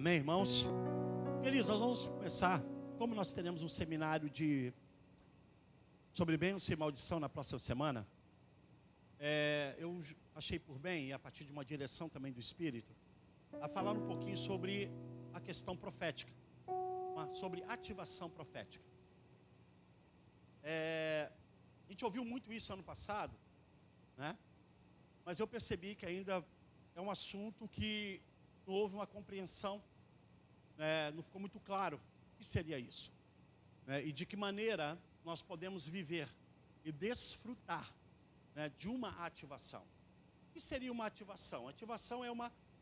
Amém, irmãos? Queridos, nós vamos começar. Como nós teremos um seminário sobre bênção e maldição na próxima semana, eu achei por bem, e a partir de uma direção também do Espírito, a falar um pouquinho sobre a questão profética, sobre ativação profética. A gente ouviu muito isso ano passado, né? Mas eu percebi que ainda é um assunto que não houve uma compreensão, não ficou muito claro o que seria isso, e de que maneira nós podemos viver e desfrutar, de uma ativação. O que seria uma ativação? Ativação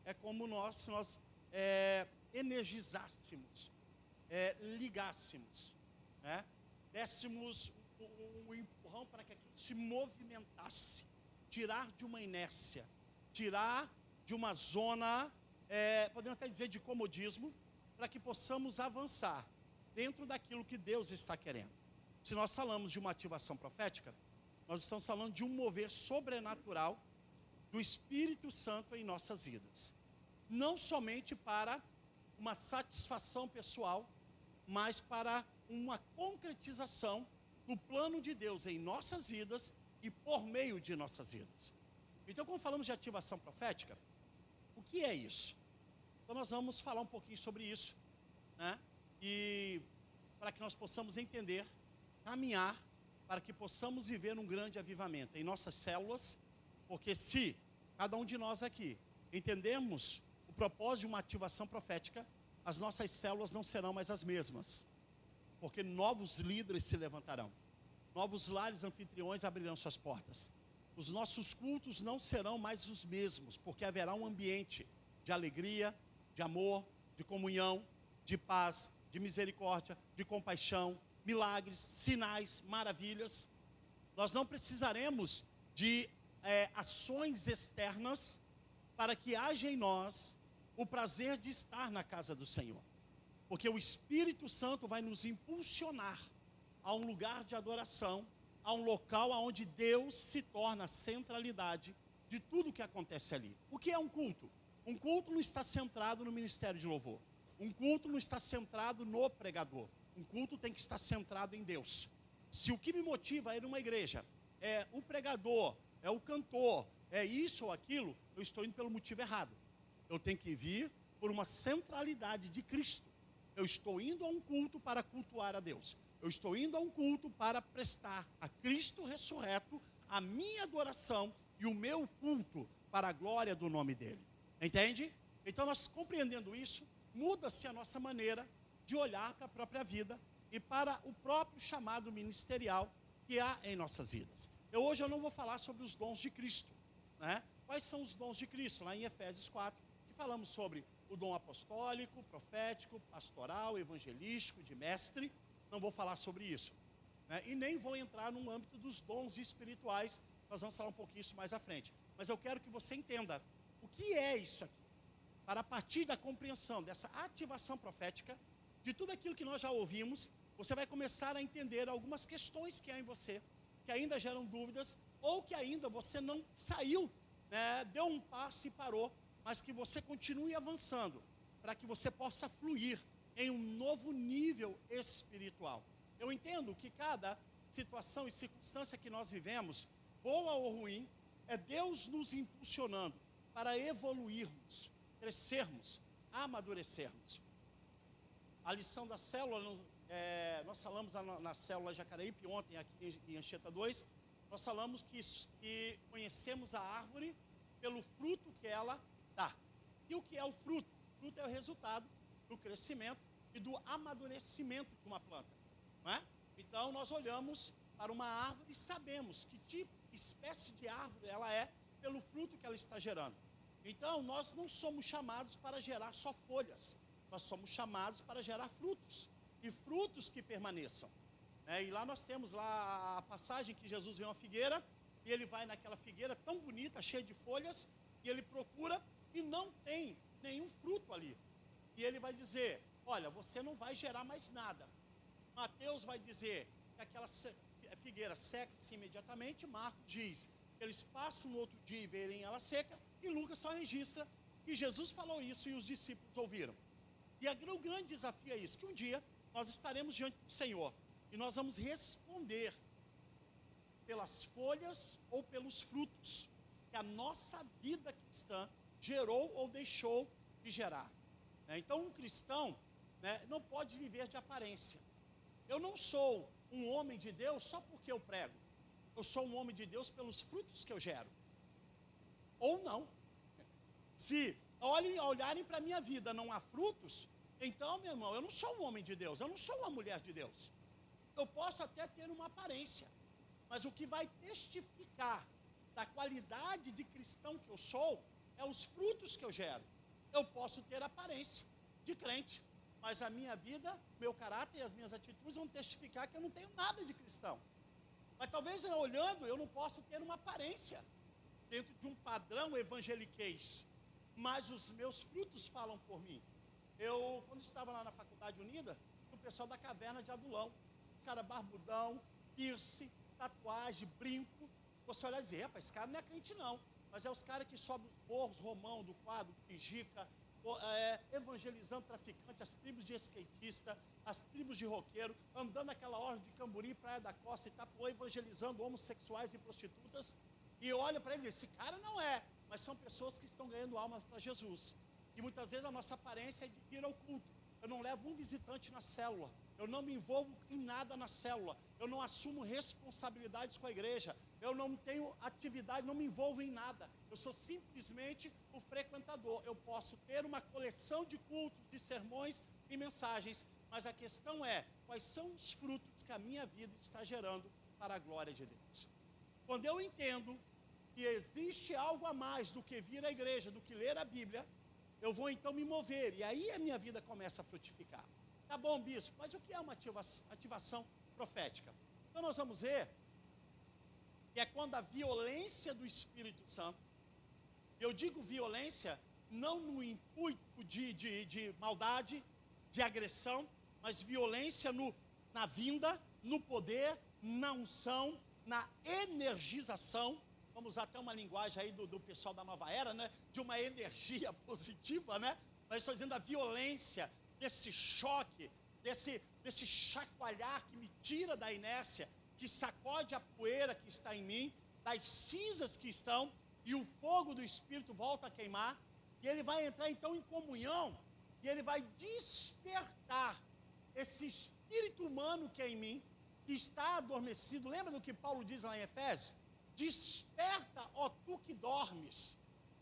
é como nós energizássemos, ligássemos, dessemos um empurrão para que aquilo se movimentasse, tirar de uma inércia, tirar de uma zona, podemos até dizer de comodismo, para que possamos avançar dentro daquilo que Deus está querendo. Se nós falamos de uma ativação profética, nós estamos falando de um mover sobrenatural do Espírito Santo em nossas vidas. Não somente para uma satisfação pessoal, mas para uma concretização do plano de Deus em nossas vidas e por meio de nossas vidas. Então, quando falamos de ativação profética, o que é isso? Então nós vamos falar um pouquinho sobre isso, e para que nós possamos entender, caminhar, para que possamos viver um grande avivamento em nossas células, porque se cada um de nós aqui entendemos o propósito de uma ativação profética, as nossas células não serão mais as mesmas, porque novos líderes se levantarão, novos lares anfitriões abrirão suas portas, os nossos cultos não serão mais os mesmos, porque haverá um ambiente de alegria, de amor, de comunhão, de paz, de misericórdia, de compaixão, milagres, sinais, maravilhas. Nós não precisaremos de ações externas para que haja em nós o prazer de estar na casa do Senhor, porque o Espírito Santo vai nos impulsionar a um lugar de adoração, a um local onde Deus se torna a centralidade de tudo que acontece ali. O que é um culto? Um culto não está centrado no ministério de louvor. Um culto não está centrado no pregador. Um culto tem que estar centrado em Deus. Se o que me motiva a ir numa igreja é o pregador, é o cantor, é isso ou aquilo, eu estou indo pelo motivo errado. Eu tenho que vir por uma centralidade de Cristo. Eu estou indo a um culto para cultuar a Deus. Eu estou indo a um culto para prestar a Cristo ressurreto a minha adoração e o meu culto para a glória do nome dele. Entende? Então nós compreendendo isso, muda-se a nossa maneira de olhar para a própria vida e para o próprio chamado ministerial que há em nossas vidas. Hoje eu não vou falar sobre os dons de Cristo, Quais são os dons de Cristo? Lá em Efésios 4, que falamos sobre o dom apostólico, profético, pastoral, evangelístico, de mestre. Não vou falar sobre isso, e nem vou entrar no âmbito dos dons espirituais. Nós vamos falar um pouquinho isso mais à frente. Mas eu quero que você entenda o que é isso aqui, para a partir da compreensão dessa ativação profética, de tudo aquilo que nós já ouvimos, você vai começar a entender algumas questões que há em você, que ainda geram dúvidas, ou que ainda você não saiu, deu um passo e parou, mas que você continue avançando, para que você possa fluir em um novo nível espiritual. Eu entendo que cada situação e circunstância que nós vivemos, boa ou ruim, é Deus nos impulsionando para evoluirmos, crescermos, amadurecermos. A lição da célula, nós falamos na célula Jacareípe ontem, aqui em Anchieta 2, nós falamos que conhecemos a árvore pelo fruto que ela dá. E o que é o fruto? O fruto é o resultado do crescimento e do amadurecimento de uma planta, Então nós olhamos para uma árvore e sabemos que tipo, espécie de árvore ela é pelo fruto que ela está gerando. Então nós não somos chamados para gerar só folhas, nós somos chamados para gerar frutos, e frutos que permaneçam. E lá nós temos lá a passagem que Jesus vê uma figueira, e ele vai naquela figueira tão bonita, cheia de folhas, e ele procura e não tem nenhum fruto ali. E ele vai dizer, olha, você não vai gerar mais nada. Mateus vai dizer que aquela figueira seca-se imediatamente. Marcos diz que eles passam no outro dia e verem ela seca. E Lucas só registra que Jesus falou isso e os discípulos ouviram. E o grande desafio é isso, que um dia nós estaremos diante do Senhor e nós vamos responder pelas folhas ou pelos frutos que a nossa vida cristã gerou ou deixou de gerar. Então, um cristão, não pode viver de aparência. Eu não sou um homem de Deus só porque eu prego. Eu sou um homem de Deus pelos frutos que eu gero. Ou não. Se olharem para a minha vida, não há frutos, então, meu irmão, eu não sou um homem de Deus, eu não sou uma mulher de Deus. Eu posso até ter uma aparência, mas o que vai testificar da qualidade de cristão que eu sou é os frutos que eu gero. Eu posso ter aparência de crente, mas a minha vida, meu caráter e as minhas atitudes vão testificar que eu não tenho nada de cristão. Mas talvez olhando, eu não possa ter uma aparência dentro de um padrão evangeliquez, mas os meus frutos falam por mim. Eu, quando estava lá na Faculdade Unida, o pessoal da Caverna de Adulão, cara barbudão, piercing, tatuagem, brinco, você olhar e dizer, rapaz, esse cara não é crente não, mas é os caras que sobem os morros, Romão, do Quadro, Pijica, evangelizando traficante, as tribos de skatista, as tribos de roqueiro, andando naquela ordem de Camburi, Praia da Costa e Itapuã, evangelizando homossexuais e prostitutas, e eu olho para ele e digo, esse cara não é, mas são pessoas que estão ganhando almas para Jesus, e muitas vezes a nossa aparência é de ir ao culto. Eu não levo um visitante na célula, eu não me envolvo em nada na célula, eu não assumo responsabilidades com a igreja, eu não tenho atividade, não me envolvo em nada, eu sou simplesmente o frequentador. Eu posso ter uma coleção de cultos, de sermões e mensagens, mas a questão é, quais são os frutos que a minha vida está gerando para a glória de Deus? Quando eu entendo que existe algo a mais do que vir à igreja, do que ler a Bíblia, eu vou então me mover, e aí a minha vida começa a frutificar. Tá bom, bispo, mas o que é uma ativação profética? Então nós vamos ver que é quando a violência do Espírito Santo, eu digo violência não no intuito de maldade, de agressão, mas violência na vinda, no poder, na unção, na energização. Vamos usar até uma linguagem aí do pessoal da nova era, de uma energia positiva, mas estou dizendo a violência, desse choque, desse chacoalhar que me tira da inércia, que sacode a poeira que está em mim, das cinzas que estão, e o fogo do Espírito volta a queimar, e ele vai entrar então em comunhão, e ele vai despertar esse espírito humano que é em mim, que está adormecido. Lembra do que Paulo diz lá em Efésios? Desperta, ó tu que dormes.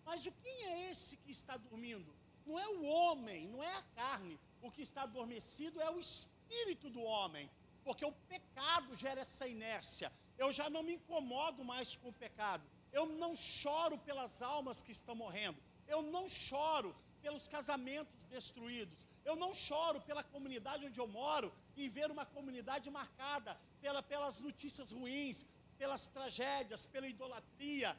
Mas quem é esse que está dormindo? Não é o homem, não é a carne. O que está adormecido é o espírito do homem, porque o pecado gera essa inércia. Eu já não me incomodo mais com o pecado. Eu não choro pelas almas que estão morrendo. Eu não choro pelos casamentos destruídos. Eu não choro pela comunidade onde eu moro e ver uma comunidade marcada pelas notícias ruins, pelas tragédias, pela idolatria,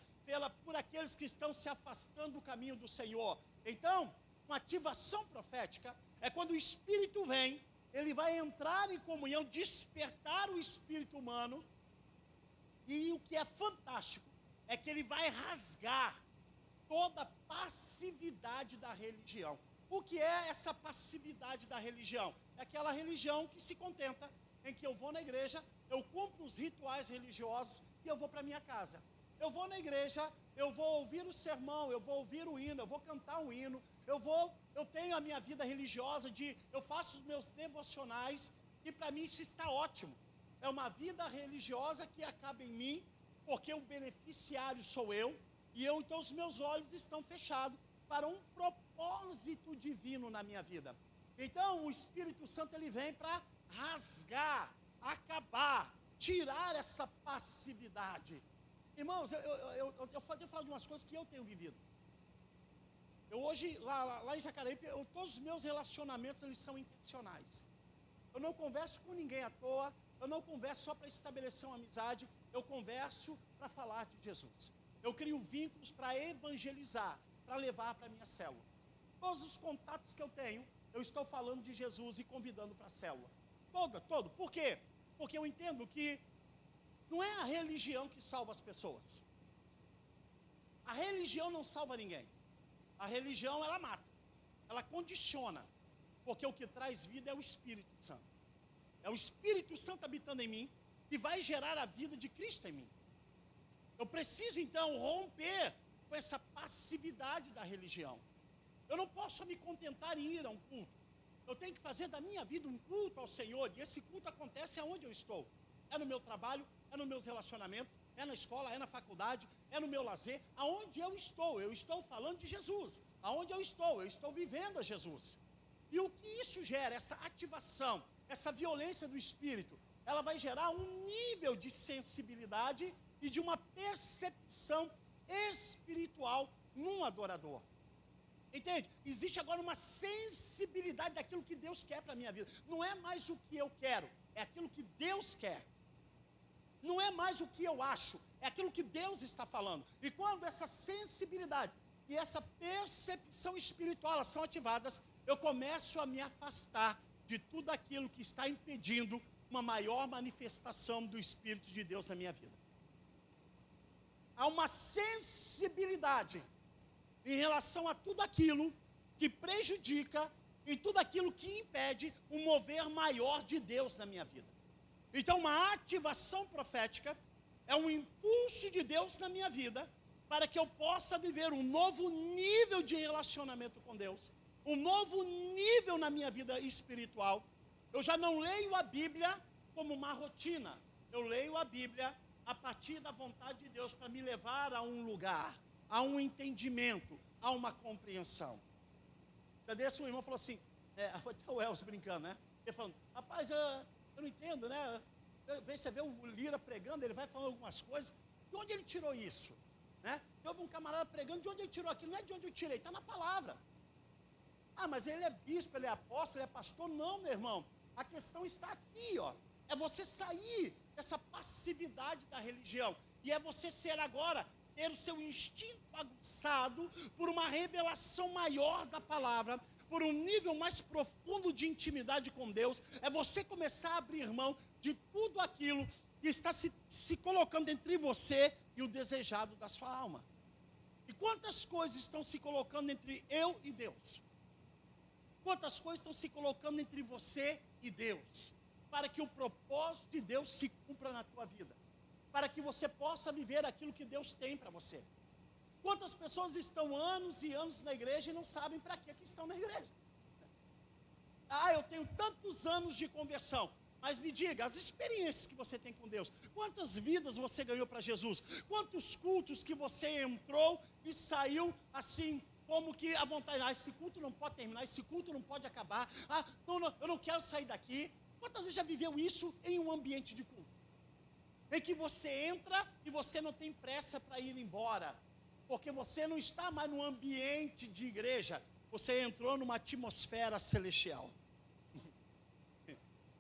por aqueles que estão se afastando do caminho do Senhor. Então, uma ativação profética é quando o Espírito vem, ele vai entrar em comunhão, despertar o espírito humano, e o que é fantástico é que ele vai rasgar toda a passividade da religião. O que é essa passividade da religião? É aquela religião que se contenta em que eu vou na igreja, eu cumpro os rituais religiosos e eu vou para minha casa. Eu vou na igreja, eu vou ouvir o sermão, eu vou ouvir o hino, eu vou cantar um hino, eu tenho a minha vida religiosa, eu faço os meus devocionais, e para mim isso está ótimo. É uma vida religiosa que acaba em mim, porque o beneficiário sou eu, e então os meus olhos estão fechados para um propósito divino na minha vida. Então o Espírito Santo ele vem para rasgar, acabar, tirar essa passividade. Irmãos, eu falo de umas coisas que eu tenho vivido. Eu hoje, lá em Jacareí, todos os meus relacionamentos eles são intencionais. Eu não converso com ninguém à toa, eu não converso só para estabelecer uma amizade, eu converso para falar de Jesus. Eu crio vínculos para evangelizar, para levar para a minha célula. Todos os contatos que eu tenho, eu estou falando de Jesus e convidando para a célula. Todo. Por quê? Porque eu entendo que não é a religião que salva as pessoas. A religião não salva ninguém. A religião, ela mata, ela condiciona. Porque o que traz vida é o Espírito Santo. É o Espírito Santo habitando em mim, que vai gerar a vida de Cristo em mim. Eu preciso, então, romper com essa passividade da religião. Eu não posso me contentar em ir a um culto. Eu tenho que fazer da minha vida um culto ao Senhor, e esse culto acontece aonde eu estou. É no meu trabalho, é nos meus relacionamentos, é na escola, é na faculdade, é no meu lazer. Aonde eu estou falando de Jesus. Aonde eu estou vivendo a Jesus. E o que isso gera, essa ativação, essa violência do Espírito, ela vai gerar um nível de sensibilidade e de uma percepção espiritual num adorador. Entende? Existe agora uma sensibilidade daquilo que Deus quer para a minha vida. Não é mais o que eu quero, é aquilo que Deus quer. Não é mais o que eu acho, é aquilo que Deus está falando. E quando essa sensibilidade e essa percepção espiritual elas são ativadas, eu começo a me afastar de tudo aquilo que está impedindo uma maior manifestação do Espírito de Deus na minha vida. Há uma sensibilidade em relação a tudo aquilo que prejudica e tudo aquilo que impede um mover maior de Deus na minha vida. Então, uma ativação profética é um impulso de Deus na minha vida para que eu possa viver um novo nível de relacionamento com Deus, um novo nível na minha vida espiritual. Eu já não leio a Bíblia como uma rotina, eu leio a Bíblia a partir da vontade de Deus para me levar a um lugar, a um entendimento, a uma compreensão. Cadê esse irmão falou assim, foi até o Elcio brincando, né? Ele falando, rapaz, eu não entendo, né? Você vê o Lira pregando, ele vai falando algumas coisas, de onde ele tirou isso? Né? Eu vi um camarada pregando, de onde ele tirou aquilo? Não é de onde eu tirei, está na palavra. Ah, mas ele é bispo, ele é apóstolo, ele é pastor. Não, meu irmão, a questão está aqui, ó. É você sair dessa passividade da religião, e é você ser agora, ter o seu instinto aguçado por uma revelação maior da palavra, por um nível mais profundo de intimidade com Deus. É você começar a abrir mão de tudo aquilo que está se colocando entre você e o desejado da sua alma. E quantas coisas estão se colocando entre eu e Deus? Quantas coisas estão se colocando entre você e Deus? Para que o propósito de Deus se cumpra na tua vida. Para que você possa viver aquilo que Deus tem para você. Quantas pessoas estão anos e anos na igreja e não sabem para que estão na igreja? Ah, eu tenho tantos anos de conversão. Mas me diga, as experiências que você tem com Deus, quantas vidas você ganhou para Jesus? Quantos cultos que você entrou e saiu assim, como que a vontade, esse culto não pode terminar, esse culto não pode acabar, eu não quero sair daqui. Quantas vezes já viveu isso em um ambiente de culto? Em que você entra e você não tem pressa para ir embora, porque você não está mais no ambiente de igreja, você entrou numa atmosfera celestial.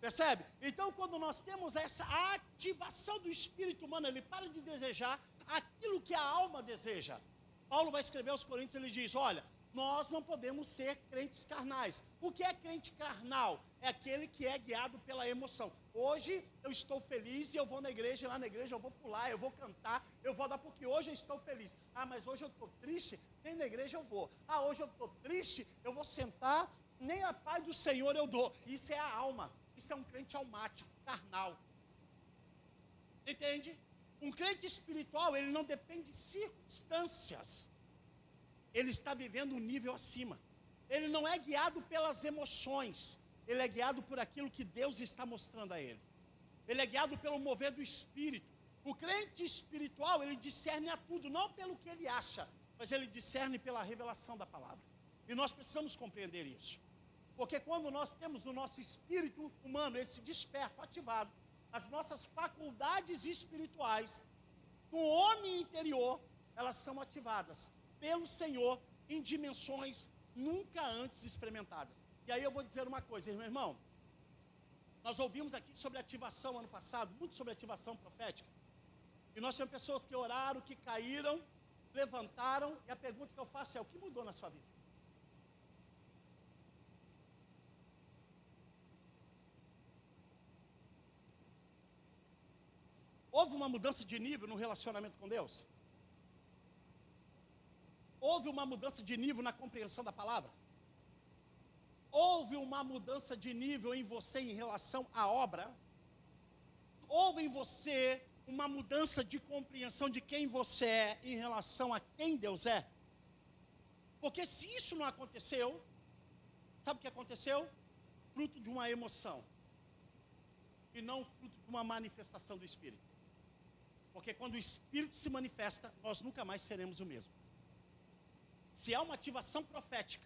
Percebe? Então, quando nós temos essa ativação do espírito humano, ele para de desejar aquilo que a alma deseja. Paulo vai escrever aos Coríntios, ele diz, olha, nós não podemos ser crentes carnais. O que é crente carnal? É aquele que é guiado pela emoção. Hoje eu estou feliz e eu vou na igreja, e lá na igreja eu vou pular, eu vou cantar, eu vou dar porque hoje eu estou feliz. Ah, mas hoje eu estou triste, nem na igreja eu vou. Ah, hoje eu estou triste, eu vou sentar, nem a paz do Senhor eu dou. Isso é a alma. Isso é um crente almático, carnal. Entende? Um crente espiritual, ele não depende de circunstâncias. Ele está vivendo um nível acima. Ele não é guiado pelas emoções. Ele é guiado por aquilo que Deus está mostrando a ele. Ele é guiado pelo mover do Espírito. O crente espiritual, ele discerne a tudo, não pelo que ele acha, mas ele discerne pela revelação da palavra. E nós precisamos compreender isso. Porque quando nós temos o nosso espírito humano, esse desperto, ativado, as nossas faculdades espirituais, no homem interior, elas são ativadas pelo Senhor em dimensões nunca antes experimentadas. E aí eu vou dizer uma coisa, meu irmão. Nós ouvimos aqui sobre ativação ano passado, muito sobre ativação profética. E nós tivemos pessoas que oraram, que caíram, levantaram, e a pergunta que eu faço é, o que mudou na sua vida? Houve uma mudança de nível no relacionamento com Deus? Houve uma mudança de nível na compreensão da palavra? houve uma mudança de nível em você em relação à obra? Houve em você uma mudança de compreensão de quem você é em relação a quem Deus é? Porque se isso não aconteceu, sabe o que aconteceu? Fruto de uma emoção, e não fruto de uma manifestação do Espírito. Porque quando o Espírito se manifesta, nós nunca mais seremos o mesmo. Se é uma ativação profética,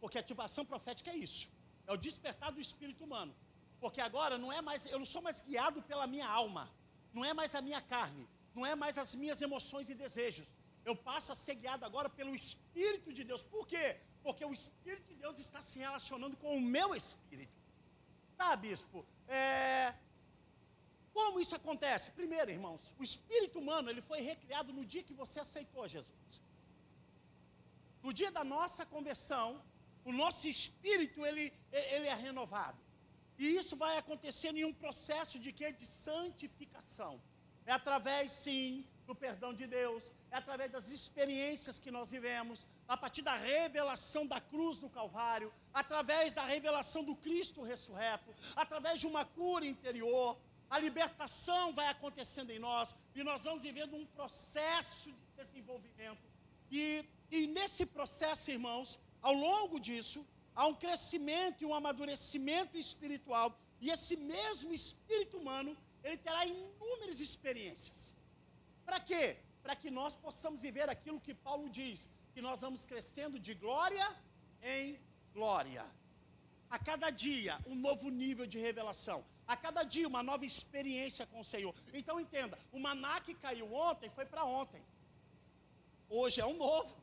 porque ativação profética é isso, é o despertar do espírito humano. Porque agora não é mais, eu não sou mais guiado pela minha alma, não é mais a minha carne, não é mais as minhas emoções e desejos. Eu passo a ser guiado agora pelo Espírito de Deus. Por quê? Porque o Espírito de Deus está se relacionando com o meu espírito. Tá, bispo? Como isso acontece? Primeiro, irmãos, o espírito humano ele foi recriado no dia que você aceitou Jesus. No dia da nossa conversão, o nosso espírito ele é renovado. E isso vai acontecer em um processo de quê? De santificação. É através, sim, do perdão de Deus, é através das experiências que nós vivemos, a partir da revelação da cruz do Calvário, através da revelação do Cristo ressurreto, através de uma cura interior, a libertação vai acontecendo em nós, e nós vamos vivendo um processo de desenvolvimento, e nesse processo, irmãos, ao longo disso, há um crescimento e um amadurecimento espiritual, e esse mesmo espírito humano, ele terá inúmeras experiências. Para quê? Para que nós possamos viver aquilo que Paulo diz, que nós vamos crescendo de glória em glória. A cada dia, um novo nível de revelação. A cada dia, uma nova experiência com o Senhor. Então, entenda, o maná que caiu ontem, foi para ontem. Hoje é um novo.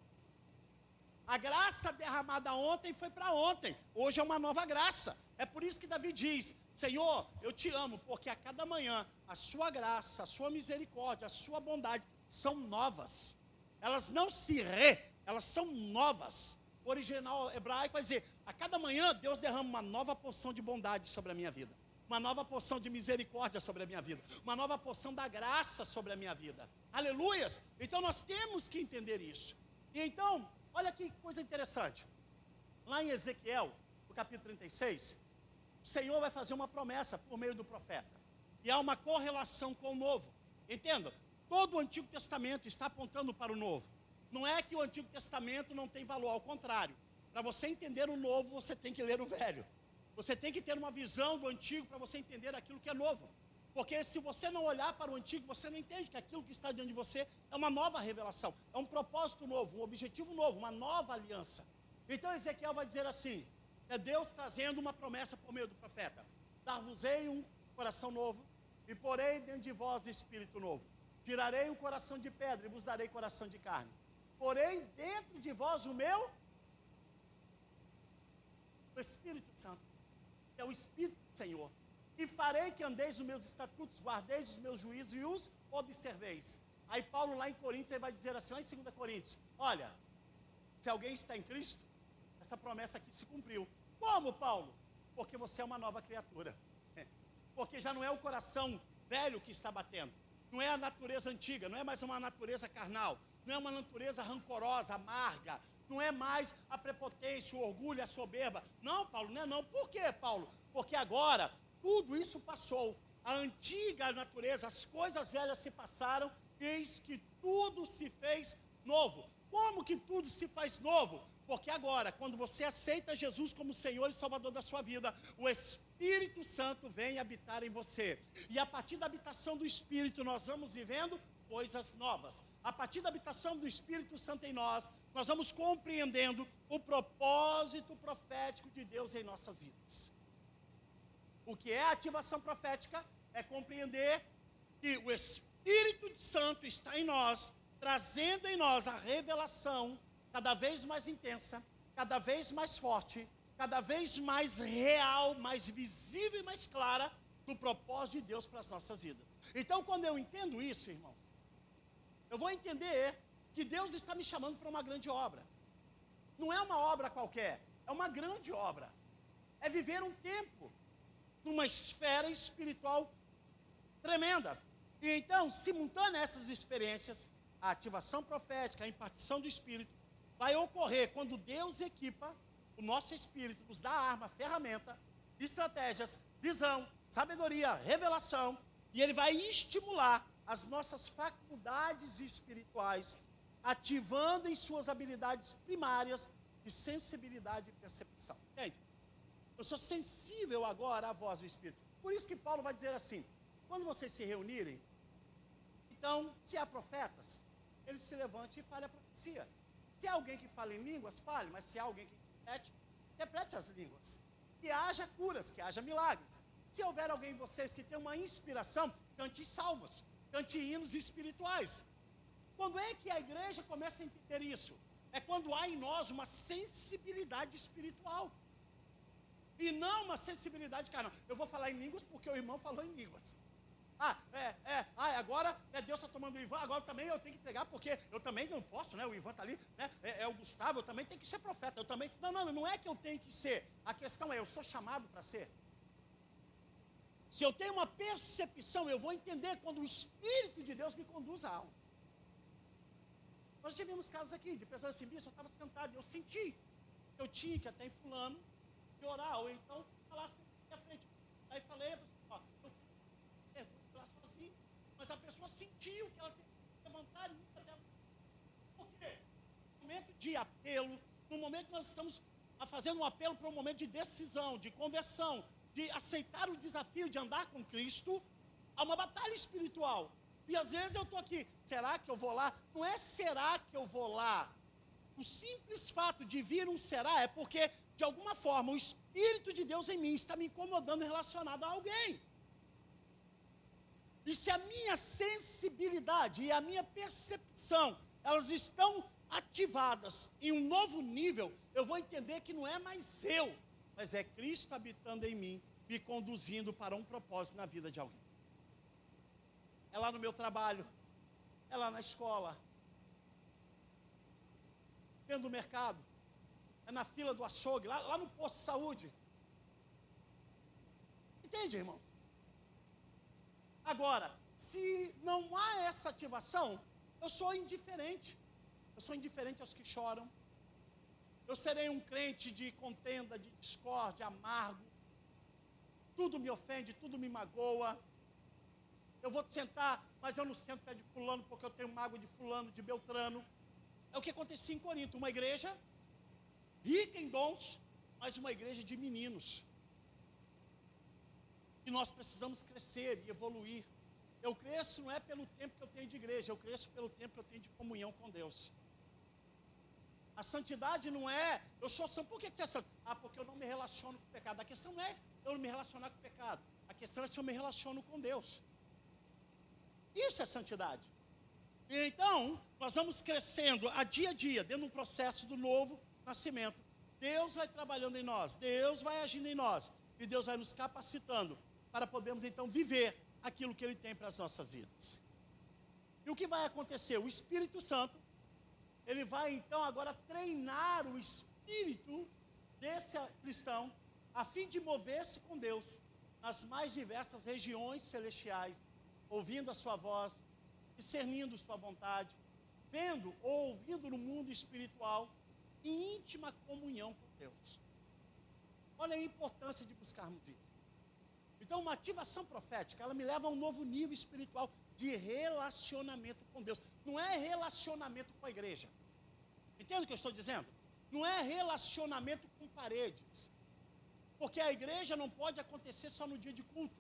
A graça derramada ontem foi para ontem. Hoje é uma nova graça. É por isso que Davi diz, Senhor, eu te amo, porque a cada manhã a sua graça, a sua misericórdia, a sua bondade são novas. Elas não elas são novas. O original hebraico vai dizer, a cada manhã Deus derrama uma nova porção de bondade sobre a minha vida. Uma nova porção de misericórdia sobre a minha vida. Uma nova porção da graça sobre a minha vida. Aleluias! Então nós temos que entender isso. E então, olha que coisa interessante. Lá em Ezequiel, no capítulo 36, o Senhor vai fazer uma promessa por meio do profeta. E há uma correlação com o novo. Entendam? Todo o Antigo Testamento está apontando para o novo. Não é que o Antigo Testamento não tem valor, ao contrário. Para você entender o novo, você tem que ler o velho. Você tem que ter uma visão do Antigo para você entender aquilo que é novo. Porque se você não olhar para o Antigo, você não entende que aquilo que está diante de você é uma nova revelação. É um propósito novo, um objetivo novo, uma nova aliança. Então Ezequiel vai dizer assim, é Deus trazendo uma promessa por meio do profeta. Dar-vos-ei um coração novo, e porei dentro de vós espírito novo. Tirarei o coração de pedra e vos darei coração de carne. Porei dentro de vós o meu Espírito Santo, que é o Espírito do Senhor. E farei que andeis nos meus estatutos, guardeis os meus juízos e os observeis. Aí Paulo lá em Coríntios, ele vai dizer assim, lá em 2 Coríntios, olha, se alguém está em Cristo, essa promessa aqui se cumpriu. Como, Paulo? Porque você é uma nova criatura. Porque já não é o coração velho que está batendo. Não é a natureza antiga, não é mais uma natureza carnal. Não é uma natureza rancorosa, amarga. Não é mais a prepotência, o orgulho, a soberba. Não, Paulo, não é não. Por quê, Paulo? Porque agora tudo isso passou. A antiga natureza, as coisas velhas se passaram, eis que tudo se fez novo. Como que tudo se faz novo? Porque agora, quando você aceita Jesus como Senhor e Salvador da sua vida, o Espírito Santo vem habitar em você. E a partir da habitação do Espírito, nós vamos vivendo coisas novas. A partir da habitação do Espírito Santo em nós vamos compreendendo o propósito profético de Deus em nossas vidas. O que é a ativação profética? É compreender que o Espírito Santo está em nós, trazendo em nós a revelação cada vez mais intensa, cada vez mais forte, cada vez mais real, mais visível e mais clara do propósito de Deus para as nossas vidas. Então, quando eu entendo isso, irmãos, eu vou entender que Deus está me chamando para uma grande obra. Não é uma obra qualquer, é uma grande obra. É viver um tempo numa esfera espiritual tremenda. E então, simultânea a essas experiências, a ativação profética, a impartição do Espírito, vai ocorrer quando Deus equipa o nosso Espírito nos dá arma, ferramenta, estratégias, visão, sabedoria, revelação, e ele vai estimular as nossas faculdades espirituais, ativando em suas habilidades primárias de sensibilidade e percepção. Entende? Eu sou sensível agora à voz do Espírito. Por isso que Paulo vai dizer assim, quando vocês se reunirem, então, se há profetas, ele se levante e fale a profecia. Se há alguém que fala em línguas, fale, mas se há alguém que interprete as línguas. Que haja curas, que haja milagres. Se houver alguém em vocês que tem uma inspiração, cante salmos, cante hinos espirituais. Quando é que a igreja começa a entender isso? É quando há em nós uma sensibilidade espiritual. E não uma sensibilidade carnal. Eu vou falar em línguas porque o irmão falou em línguas. Agora Deus está tomando o Ivan, agora também eu tenho que entregar, porque eu também não posso, né? O Ivan está ali, né? É o Gustavo, eu também tenho que ser profeta, eu também. Não é que eu tenho que ser. A questão é, eu sou chamado para ser. Se eu tenho uma percepção, eu vou entender quando o Espírito de Deus me conduz a algo. Nós tivemos casos aqui de pessoas assim, bicho, eu estava sentado e eu senti que eu tinha que até em fulano de orar, ou então falar assim à frente. Aí falei, ó, eu quero relação assim, mas a pessoa sentiu que ela tem que levantar e ir até ela. Por quê? No momento de apelo, no momento que nós estamos fazendo um apelo para um momento de decisão, de conversão, de aceitar o desafio de andar com Cristo, há uma batalha espiritual. E às vezes eu estou aqui, será que eu vou lá? Não é será que eu vou lá. O simples fato de vir um será é porque, de alguma forma, o Espírito de Deus em mim está me incomodando relacionado a alguém. E se a minha sensibilidade e a minha percepção, elas estão ativadas em um novo nível, eu vou entender que não é mais eu, mas é Cristo habitando em mim, me conduzindo para um propósito na vida de alguém. É lá no meu trabalho, é lá na escola, dentro do mercado, é na fila do açougue, lá no posto de saúde. Entende, irmãos? Agora, se não há essa ativação, eu sou indiferente. Eu sou indiferente aos que choram. Eu serei um crente de contenda, de discórdia, amargo. Tudo me ofende, tudo me magoa. Eu vou te sentar, mas eu não sento pé de fulano porque eu tenho mágoa de fulano, de Beltrano. É o que acontecia em Corinto, uma igreja rica em dons, mas uma igreja de meninos. E nós precisamos crescer e evoluir. Eu cresço não é pelo tempo que eu tenho de igreja, eu cresço pelo tempo que eu tenho de comunhão com Deus. A santidade não é, eu sou santo, por que você é santo? Porque eu não me relaciono com o pecado. A questão não é eu não me relacionar com o pecado, a questão é se eu me relaciono com Deus. Isso é santidade. E então, nós vamos crescendo a dia, dentro de um processo do novo nascimento. Deus vai trabalhando em nós, Deus vai agindo em nós, e Deus vai nos capacitando para podermos então viver aquilo que Ele tem para as nossas vidas. E o que vai acontecer? O Espírito Santo, ele vai então agora treinar o espírito desse cristão, a fim de mover-se com Deus nas mais diversas regiões celestiais, ouvindo a sua voz, discernindo sua vontade, vendo ou ouvindo no mundo espiritual, em íntima comunhão com Deus. Olha a importância de buscarmos isso. Então, uma ativação profética, ela me leva a um novo nível espiritual de relacionamento com Deus. Não é relacionamento com a igreja. Entende o que eu estou dizendo? Não é relacionamento com paredes. Porque a igreja não pode acontecer só no dia de culto.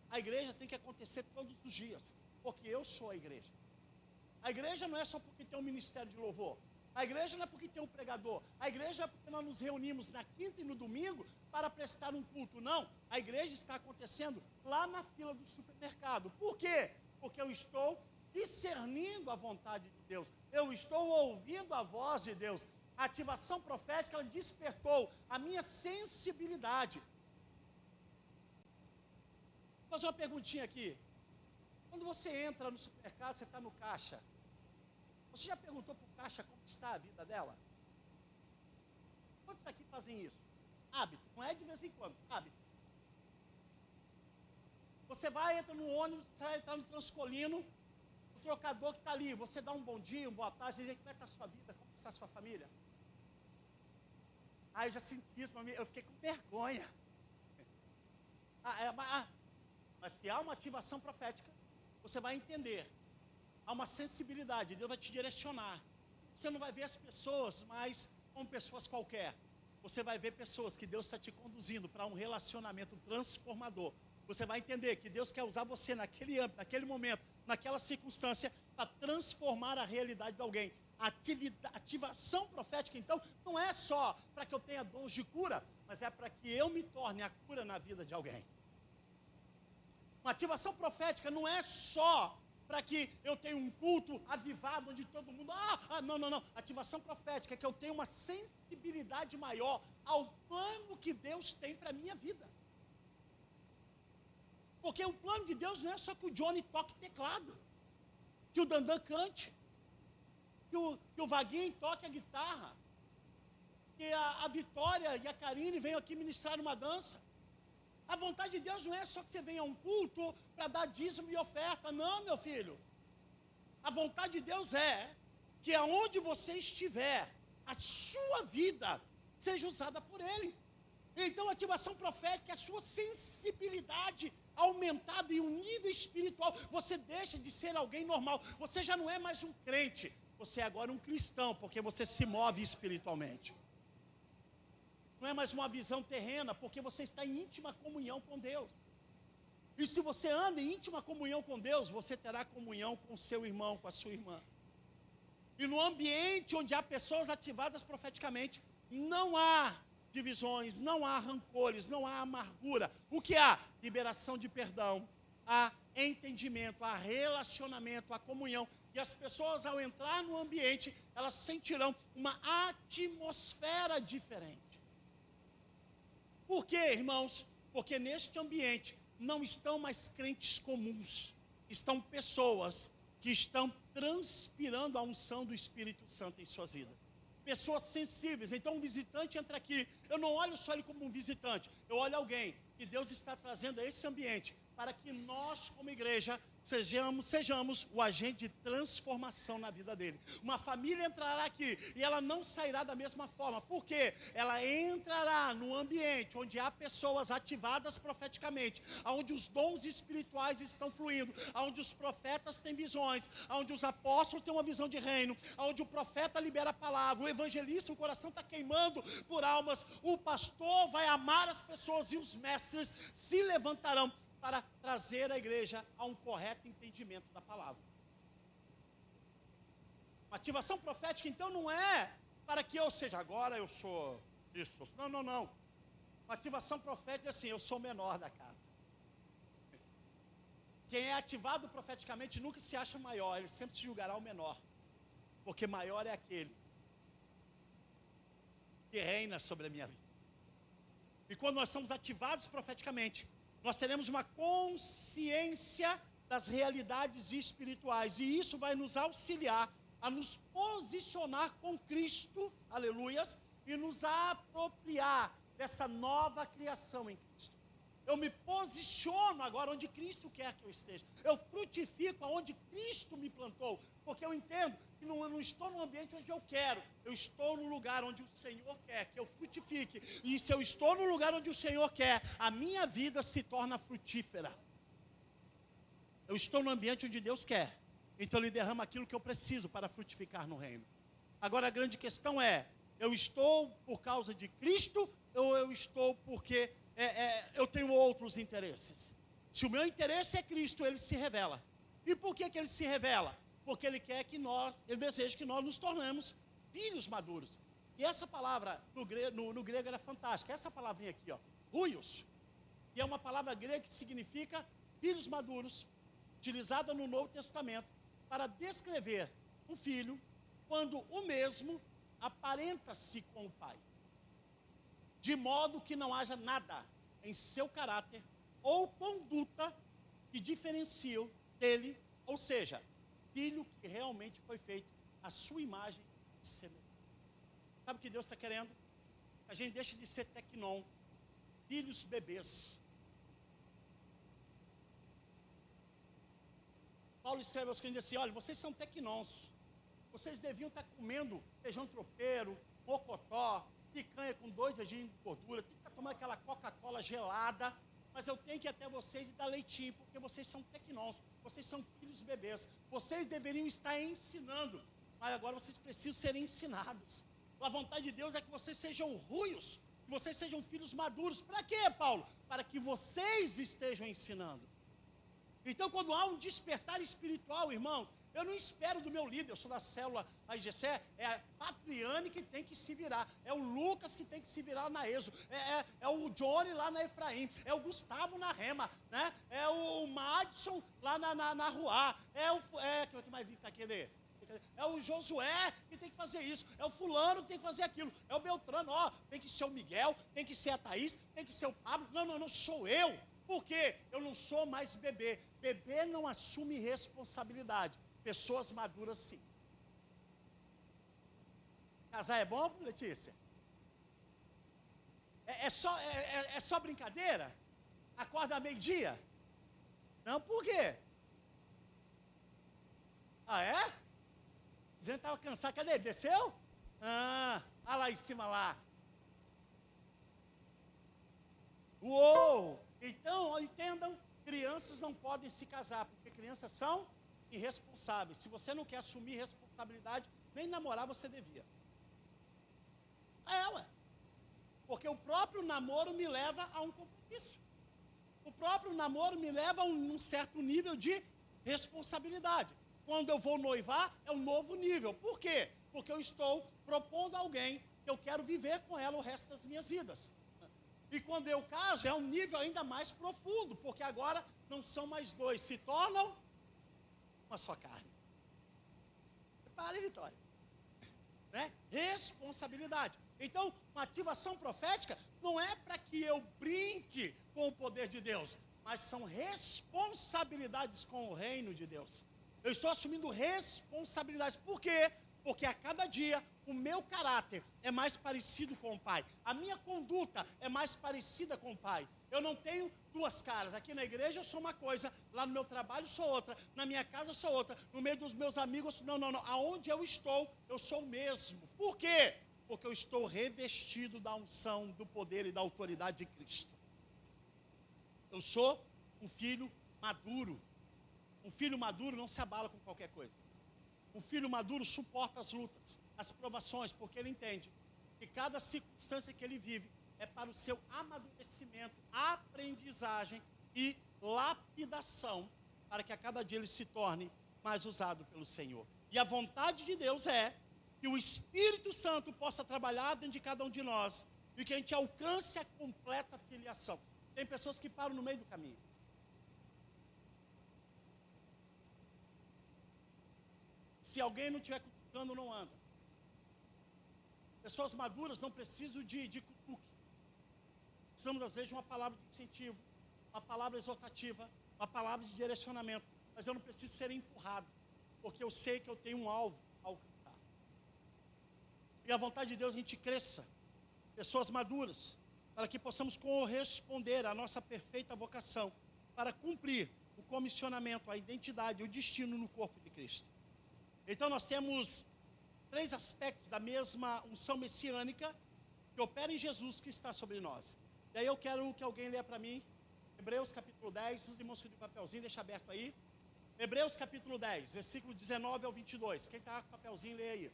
A igreja tem que acontecer todos os dias. Porque eu sou a igreja. A igreja não é só porque tem um ministério de louvor. A igreja não é porque tem um pregador. A igreja é porque nós nos reunimos na quinta e no domingo para prestar um culto. Não, a igreja está acontecendo lá na fila do supermercado. Por quê? Porque eu estou discernindo a vontade de Deus. Eu estou ouvindo a voz de Deus. A ativação profética, ela despertou a minha sensibilidade. Vou fazer uma perguntinha aqui. Quando você entra no supermercado, você está no caixa. Você já perguntou para o caixa como está a vida dela? Quantos aqui fazem isso? Hábito, não é de vez em quando, hábito. Você vai, entra no ônibus, você vai entrar no Transcolino, o trocador que está ali, você dá um bom dia, uma boa tarde, diz como é que está a sua vida, como está a sua família? Eu já senti isso, mas eu fiquei com vergonha. Mas se há uma ativação profética, você vai entender. Há uma sensibilidade, Deus vai te direcionar. Você não vai ver as pessoas mais como pessoas qualquer. Você vai ver pessoas que Deus está te conduzindo para um relacionamento transformador. Você vai entender que Deus quer usar você naquele âmbito, naquele momento, naquela circunstância, para transformar a realidade de alguém. A ativação profética, então, não é só para que eu tenha dons de cura, mas é para que eu me torne a cura na vida de alguém. Uma ativação profética não é só para que eu tenha um culto avivado, onde todo mundo, não. Ativação profética é que eu tenha uma sensibilidade maior ao plano que Deus tem para a minha vida. Porque o plano de Deus não é só que o Johnny toque teclado, que o Dandan cante, que o Vaguinho toque a guitarra, que a Vitória e a Karine venham aqui ministrar uma dança. A vontade de Deus não é só que você venha a um culto para dar dízimo e oferta. Não, meu filho. A vontade de Deus é que aonde você estiver, a sua vida seja usada por Ele. Então, a ativação profética é a sua sensibilidade aumentada em um nível espiritual. Você deixa de ser alguém normal. Você já não é mais um crente. Você é agora um cristão, porque você se move espiritualmente. Não é mais uma visão terrena, porque você está em íntima comunhão com Deus. E se você anda em íntima comunhão com Deus, você terá comunhão com o seu irmão, com a sua irmã. E no ambiente onde há pessoas ativadas profeticamente, não há divisões, não há rancores, não há amargura. O que há? Liberação de perdão, há entendimento, há relacionamento, há comunhão. E as pessoas, ao entrar no ambiente, elas sentirão uma atmosfera diferente. Por quê, irmãos? Porque neste ambiente não estão mais crentes comuns, estão pessoas que estão transpirando a unção do Espírito Santo em suas vidas. Pessoas sensíveis. Então um visitante entra aqui, eu não olho só ele como um visitante, eu olho alguém que Deus está trazendo a esse ambiente para que nós, como igreja, sejamos o agente de transformação na vida dele. Uma família entrará aqui e ela não sairá da mesma forma. Por quê? Ela entrará no ambiente onde há pessoas ativadas profeticamente, onde os dons espirituais estão fluindo, onde os profetas têm visões, onde os apóstolos têm uma visão de reino, onde o profeta libera a palavra, o evangelista, o coração está queimando por almas, o pastor vai amar as pessoas e os mestres se levantarão para trazer a igreja a um correto entendimento da palavra. Uma ativação profética, então, não é para que eu seja, agora eu sou isso. Não. Uma ativação profética é assim, eu sou o menor da casa. Quem é ativado profeticamente nunca se acha maior, ele sempre se julgará o menor. Porque maior é aquele que reina sobre a minha vida. E quando nós somos ativados profeticamente, nós teremos uma consciência das realidades espirituais. E isso vai nos auxiliar a nos posicionar com Cristo, aleluias, e nos apropriar dessa nova criação em Cristo. Eu me posiciono agora onde Cristo quer que eu esteja. Eu frutifico aonde Cristo me plantou. Porque eu entendo que não estou no ambiente onde eu quero. Eu estou no lugar onde o Senhor quer que eu frutifique. E se eu estou no lugar onde o Senhor quer, a minha vida se torna frutífera. Eu estou no ambiente onde Deus quer. Então Ele derrama aquilo que eu preciso para frutificar no reino. Agora a grande questão é, eu estou por causa de Cristo ou eu estou porque eu tenho outros interesses? Se o meu interesse é Cristo, Ele se revela. E por que Ele se revela? Porque Ele quer que Ele deseja que nós nos tornemos filhos maduros. E essa palavra no grego era fantástica. Essa palavrinha aqui, ruios, e é uma palavra grega que significa filhos maduros, utilizada no Novo Testamento para descrever um filho quando o mesmo aparenta-se com o pai, de modo que não haja nada em seu caráter ou conduta que diferencie dele, ou seja, filho que realmente foi feito à sua imagem e semelhança. Sabe o que Deus está querendo? A gente deixe de ser tecnon, filhos bebês. Paulo escreve aos Coríntios assim, olha, vocês são tecnons, vocês deviam estar comendo feijão tropeiro, mocotó, picanha com 2 dedinhos de gordura, tem que estar tomando aquela Coca-Cola gelada, mas eu tenho que ir até vocês e dar leitinho, porque vocês são tecnós, vocês são filhos bebês, vocês deveriam estar ensinando, mas agora vocês precisam ser ensinados. A vontade de Deus é que vocês sejam ruios, que vocês sejam filhos maduros. Para quê, Paulo? Para que vocês estejam ensinando. Então, quando há um despertar espiritual, irmãos, eu não espero do meu líder, eu sou da célula AIGC, é a Patriane que tem que se virar, é o Lucas que tem que se virar na ESO, é o Johnny lá na Efraim, é o Gustavo na Rema, né? É o Madison lá na Ruá, que mais está aqui, né? É o Josué que tem que fazer isso, é o fulano que tem que fazer aquilo, é o Beltrano, tem que ser o Miguel, tem que ser a Thaís, tem que ser o Pablo, não, sou eu. Por quê? Eu não sou mais bebê. Bebê não assume responsabilidade. Pessoas maduras, sim. Casar é bom, Letícia? É só brincadeira? Acorda meio-dia? Não, por quê? Ah, é? Dizendo que estava cansado. Cadê ele? Desceu? Olha lá em cima lá. Uou! Então, entendam, crianças não podem se casar, porque crianças são irresponsáveis. Se você não quer assumir responsabilidade, nem namorar você devia. Ué. Porque o próprio namoro me leva a um compromisso. O próprio namoro me leva a um certo nível de responsabilidade. Quando eu vou noivar, é um novo nível. Por quê? Porque eu estou propondo a alguém que eu quero viver com ela o resto das minhas vidas. E quando eu caso, é um nível ainda mais profundo, porque agora não são mais dois, se tornam uma só carne. Prepare, Vitória. Né? Responsabilidade. Então, uma ativação profética não é para que eu brinque com o poder de Deus, mas são responsabilidades com o reino de Deus. Eu estou assumindo responsabilidades. Por quê? Porque a cada dia o meu caráter é mais parecido com o Pai. A minha conduta é mais parecida com o Pai. Eu não tenho duas caras. Aqui na igreja eu sou uma coisa, lá no meu trabalho sou outra, na minha casa sou outra, no meio dos meus amigos, não. Aonde eu estou, eu sou o mesmo. Por quê? Porque eu estou revestido da unção, do poder e da autoridade de Cristo. Eu sou um filho maduro. Um filho maduro não se abala com qualquer coisa. Um filho maduro suporta as lutas, as provações, porque ele entende que cada circunstância que ele vive é para o seu amadurecimento, aprendizagem e lapidação, para que a cada dia ele se torne mais usado pelo Senhor. E a vontade de Deus é que o Espírito Santo possa trabalhar dentro de cada um de nós e que a gente alcance a completa filiação. Tem pessoas que param no meio do caminho. Se alguém não estiver cutucando, não anda. Pessoas maduras não precisam de cutuque. Precisamos, às vezes, de uma palavra de incentivo, uma palavra exortativa, uma palavra de direcionamento. Mas eu não preciso ser empurrado, porque eu sei que eu tenho um alvo a alcançar. E a vontade de Deus é que a gente cresça, pessoas maduras, para que possamos corresponder à nossa perfeita vocação, para cumprir o comissionamento, a identidade, o destino no corpo de Cristo. Então nós temos 3 aspectos da mesma unção messiânica que opera em Jesus, que está sobre nós. Daí eu quero que alguém leia para mim, Hebreus capítulo 10, os irmãos que de papelzinho, deixa aberto aí. Hebreus capítulo 10, versículo 19 ao 22. Quem está com papelzinho, lê aí.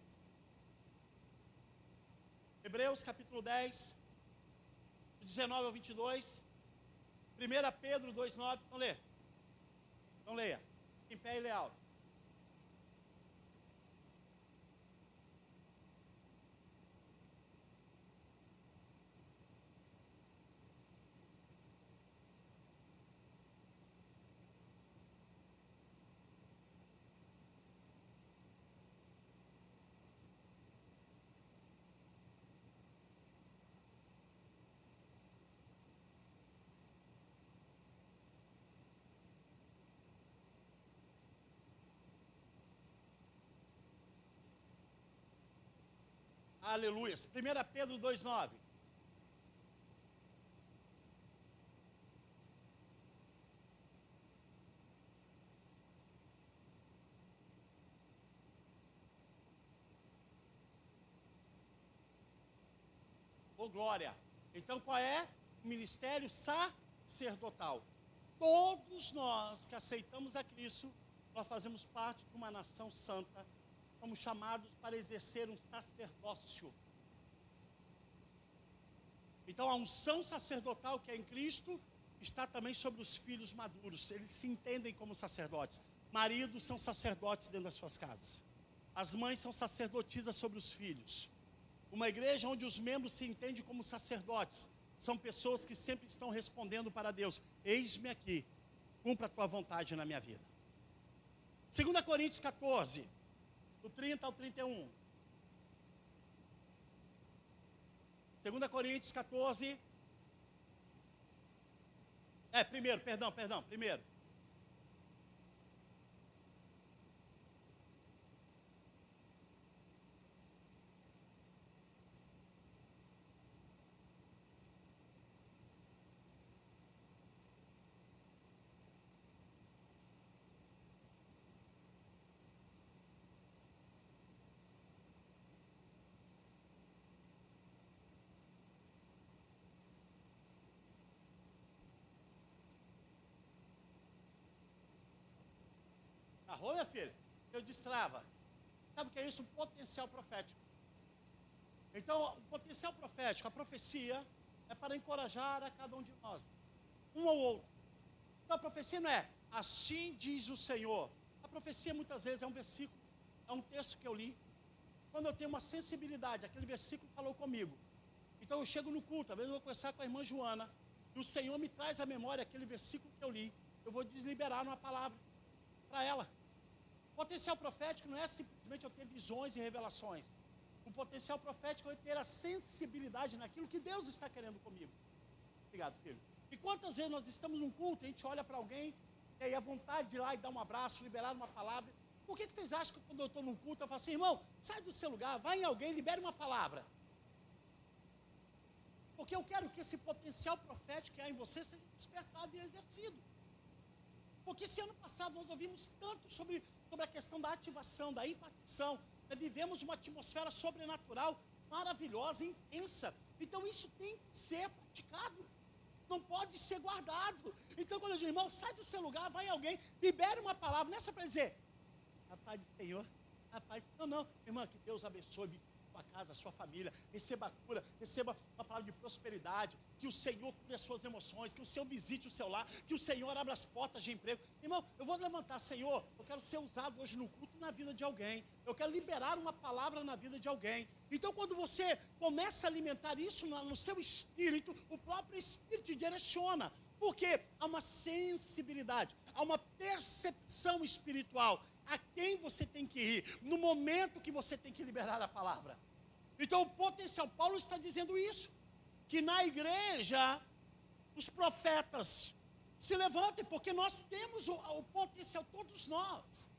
Hebreus capítulo 10, 19 ao 22. 1 Pedro 2,9. Então lê. Então leia. Em pé e lê alto. Aleluia. 1 Pedro 2,9. Ô, glória. Então, qual é? O ministério sacerdotal. Todos nós que aceitamos a Cristo, nós fazemos parte de uma nação santa, somos chamados para exercer um sacerdócio. Então, a unção sacerdotal que é em Cristo está também sobre os filhos maduros. Eles se entendem como sacerdotes. Maridos são sacerdotes dentro das suas casas. As mães são sacerdotisas sobre os filhos. Uma igreja onde os membros se entendem como sacerdotes são pessoas que sempre estão respondendo para Deus: eis-me aqui, cumpra a tua vontade na minha vida. 2 Coríntios 14, do 30 ao 31. 2 Coríntios 14. Primeiro. Arrou, minha filha? Eu destrava. Sabe o que é isso? Um potencial profético. Então, o potencial profético, a profecia, é para encorajar a cada um de nós, um ou outro. Então, a profecia não é assim diz o Senhor. A profecia, muitas vezes, é um versículo, é um texto que eu li. Quando eu tenho uma sensibilidade, aquele versículo falou comigo. Então, eu chego no culto, às vezes eu vou conversar com a irmã Joana, e o Senhor me traz à memória aquele versículo que eu li. Eu vou desliberar uma palavra para ela. Potencial profético não é simplesmente eu ter visões e revelações. O potencial profético é eu ter a sensibilidade naquilo que Deus está querendo comigo. Obrigado, filho. E quantas vezes nós estamos num culto, a gente olha para alguém, e aí a vontade de ir lá e dar um abraço, liberar uma palavra. Por que vocês acham que quando eu estou num culto, eu falo assim: irmão, sai do seu lugar, vai em alguém, libere uma palavra? Porque eu quero que esse potencial profético que há em você seja despertado e exercido. Porque esse ano passado nós ouvimos tanto sobre a questão da ativação, da impartição. Vivemos uma atmosfera sobrenatural, maravilhosa, intensa. Então isso tem que ser praticado. Não pode ser guardado. Então quando eu digo: irmão, sai do seu lugar, vai em alguém, libere uma palavra. Não é só para dizer: a paz do Senhor, a paz. Não, irmã, que Deus abençoe a sua casa, a sua família, receba a cura, receba uma palavra de prosperidade, que o Senhor cure as suas emoções, que o Senhor visite o seu lar, que o Senhor abra as portas de emprego. Irmão, eu vou levantar: Senhor, eu quero ser usado hoje no culto na vida de alguém, eu quero liberar uma palavra na vida de alguém. Então quando você começa a alimentar isso no seu espírito, o próprio Espírito te direciona, porque há uma sensibilidade, há uma percepção espiritual a quem você tem que ir, no momento que você tem que liberar a palavra. Então o potencial, Paulo está dizendo isso, que na igreja os profetas se levantem, porque nós temos o potencial, todos nós.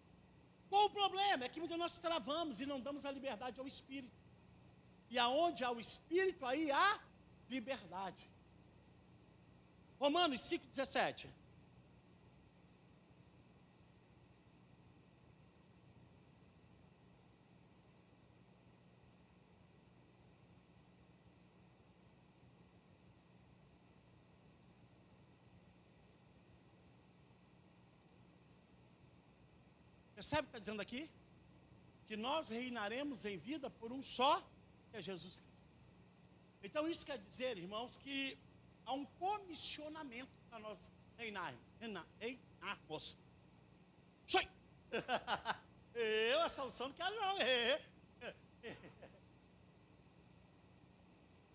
Qual o problema? É que muitas vezes nós travamos e não damos a liberdade ao Espírito. E aonde há o Espírito, aí há liberdade. Romanos 5,17. Percebe o que está dizendo aqui? Que nós reinaremos em vida por um só, que é Jesus Cristo. Então isso quer dizer, irmãos, que há um comissionamento para nós reinarmos. Sai! Essa unção não quero não.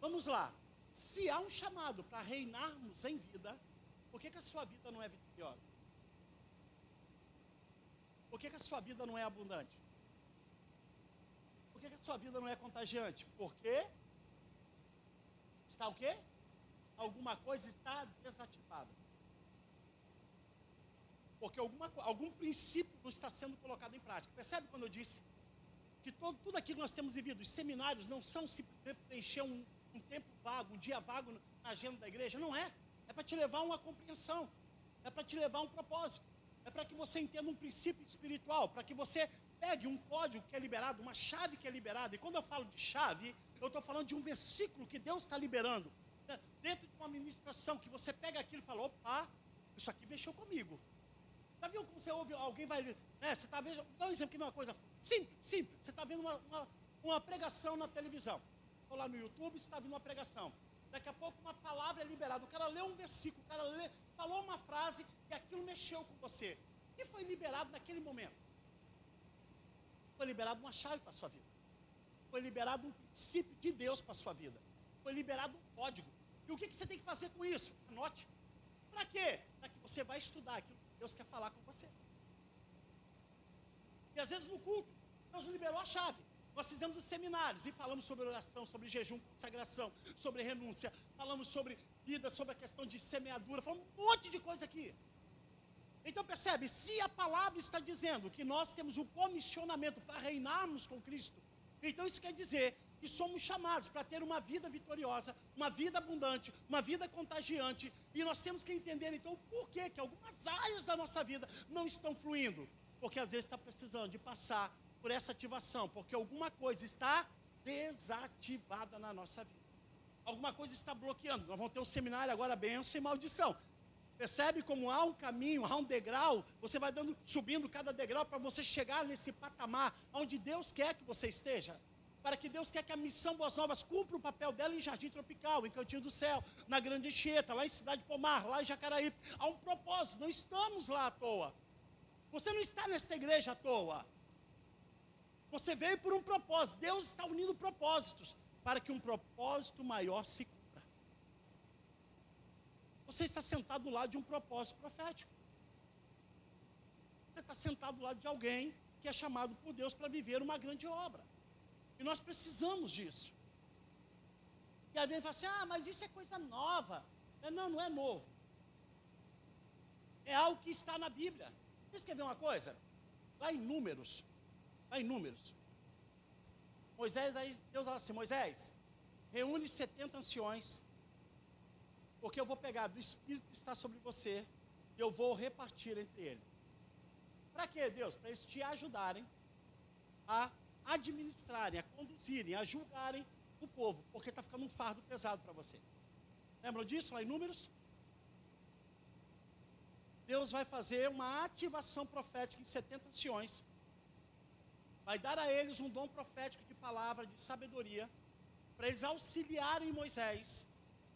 Vamos lá. Se há um chamado para reinarmos em vida, por que a sua vida não é vitoriosa? Por que a sua vida não é abundante? Por que a sua vida não é contagiante? Porque está o quê? Alguma coisa está desativada. Porque algum princípio não está sendo colocado em prática. Percebe quando eu disse que tudo aquilo que nós temos vivido, os seminários não são simplesmente preencher um tempo vago, um dia vago na agenda da igreja. Não é. É para te levar a uma compreensão. É para te levar a um propósito. É para que você entenda um princípio espiritual, para que você pegue um código que é liberado, uma chave que é liberada. E quando eu falo de chave, Eu estou falando de um versículo que Deus está liberando, né? Dentro de uma ministração, que você pega aquilo e fala, opa, isso aqui mexeu comigo. Já viu como você ouve, alguém vai, né, você está vendo, dá um exemplo que é uma coisa simples, você está vendo uma pregação na televisão, estou lá no YouTube, você está vendo uma pregação, daqui a pouco uma palavra é liberada, o cara lê um versículo, o cara falou uma frase e aquilo mexeu com você. O que foi liberado naquele momento? Foi liberado uma chave para a sua vida. Foi liberado um princípio de Deus para a sua vida. Foi liberado um código. E o que você tem que fazer com isso? Anote. Para quê? Para que você vai estudar aquilo que Deus quer falar com você. E às vezes no culto, Deus liberou a chave. Nós fizemos os seminários e falamos sobre oração, sobre jejum, consagração, sobre renúncia. Falamos sobre vida, sobre a questão de semeadura. Falamos um monte de coisa aqui. Então percebe, se a palavra está dizendo que nós temos um comissionamento para reinarmos com Cristo, então isso quer dizer que somos chamados para ter uma vida vitoriosa, uma vida abundante, uma vida contagiante, e nós temos que entender então o porquê que algumas áreas da nossa vida não estão fluindo, porque às vezes está precisando de passar por essa ativação, porque alguma coisa está desativada na nossa vida, alguma coisa está bloqueando. Nós vamos ter um seminário agora, bênção e maldição. Percebe como há um caminho, há um degrau, você vai subindo cada degrau para você chegar nesse patamar onde Deus quer que você esteja. Para que Deus quer que a missão Boas Novas cumpra o papel dela em Jardim Tropical, em Cantinho do Céu, na Grande Anchieta, lá em Cidade Pomar, lá em Jacaraí. Há um propósito, não estamos lá à toa. Você não está nesta igreja à toa. Você veio por um propósito. Deus está unindo propósitos para que um propósito maior se cumpra. Você está sentado do lado de um propósito profético. Você está sentado do lado de alguém que é chamado por Deus para viver uma grande obra. E nós precisamos disso. E alguém fala assim, mas isso é coisa nova. Não, não é novo. É algo que está na Bíblia. Vocês querem ver uma coisa? Lá em Números, Moisés, aí Deus fala assim, Moisés, reúne 70 anciões, porque eu vou pegar do Espírito que está sobre você, e eu vou repartir entre eles. Para quê, Deus? Para eles te ajudarem a administrarem, a conduzirem, a julgarem o povo, porque está ficando um fardo pesado para você. Lembram disso lá em Números? Deus vai fazer uma ativação profética em 70 anciões, vai dar a eles um dom profético de palavra, de sabedoria, para eles auxiliarem Moisés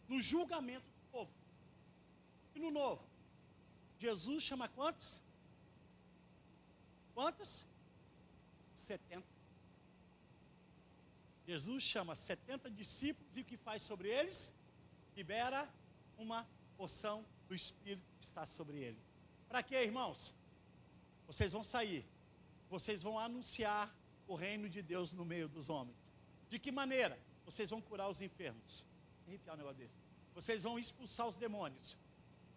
no julgamento do povo. E no novo, Jesus chama quantos? Quantos? 70. Jesus chama 70 discípulos e o que faz sobre eles? Libera uma porção do Espírito que está sobre ele. Para quê, irmãos? Vocês vão sair, vocês vão anunciar o reino de Deus no meio dos homens. De que maneira? Vocês vão curar os enfermos. Arrepiar um negócio desse. Vocês vão expulsar os demônios.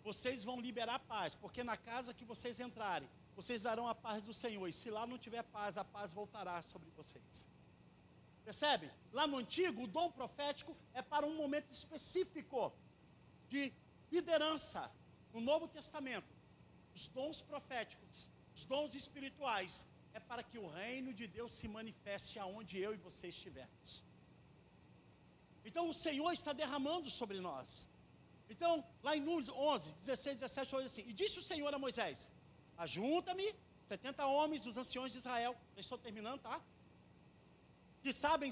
Vocês vão liberar a paz, porque na casa que vocês entrarem, vocês darão a paz do Senhor. E se lá não tiver paz, a paz voltará sobre vocês. Percebe? Lá no Antigo, o dom profético é para um momento específico de liderança. No Novo Testamento, os dons proféticos, os dons espirituais, é para que o reino de Deus se manifeste aonde eu e você estivermos. Então o Senhor está derramando sobre nós. Então, lá em Números 11, 16, 17, olha assim, e disse o Senhor a Moisés, ajunta-me 70 homens dos anciões de Israel, já estou terminando, tá? Que sabem